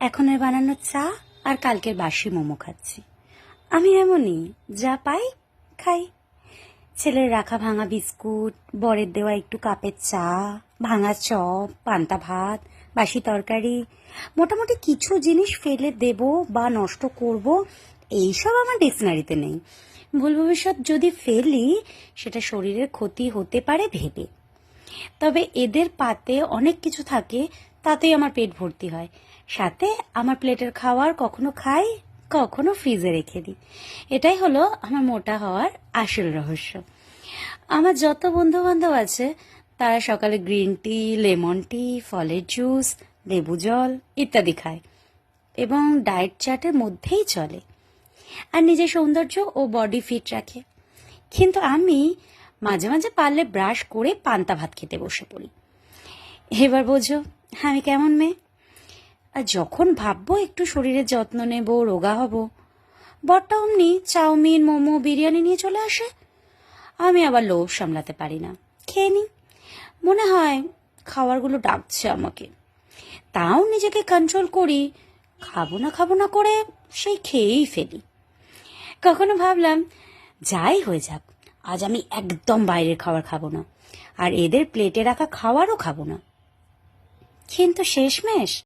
এখনের বানানো চা আর কালকের বাসি মোমো খাচ্ছি। আমি এমনই, যা পাই খাই। ছেলের রাখা ভাঙা বিস্কুট, বরের দেওয়া একটু কাপের চা, ভাঙা চপ, পান্তা ভাত, বাসি তরকারি, মোটামুটি কিছু জিনিস ফেলে দেব বা নষ্ট করব এইসব আমার ডিকশনারিতে নেই। ভুল ভবিষ্যৎ যদি ফেলি সেটা শরীরের ক্ষতি হতে পারে ভেবে। তবে এদের পাতে অনেক কিছু থাকে, তাতেই আমার পেট ভর্তি হয়। সাথে আমার প্লেটের খাবার কখনো খাই, কখনো ফ্রিজে রেখে দিই। এটাই হলো আমার মোটা হওয়ার আসল রহস্য। আমার যত বন্ধু বান্ধব আছে তারা সকালে গ্রিন টি, লেমন টি, ফলের জুস, লেবু জল ইত্যাদি খায় এবং ডায়েট চার্টের মধ্যেই চলে আর নিজের সৌন্দর্য ও বডি ফিট রাখে। কিন্তু আমি মাঝে মাঝে পারলে ব্রাশ করে পান্তা ভাত খেতে বসে পড়ি। এবার বোঝো আমি কেমন মেয়ে। আর যখন ভাববো একটু শরীরের যত্ন নেব, রোগা হব, বরটা অমনি চাউমিন, মোমো, বিরিয়ানি নিয়ে চলে আসে। আমি আবার লোভ সামলাতে পারি না, খেয়ে নিই। মনে হয় খাবারগুলো ডাকছে আমাকে, তাও নিজেকে কন্ট্রোল করি। খাবো না করে সেই খেয়েই ফেলি। কখনো ভাবলাম যাই হয়ে যাক, আজ আমি একদম বাইরের খাবার খাবো না, আর এদের প্লেটে রাখা খাবারও খাবো না। কিন্তু শেষমেশ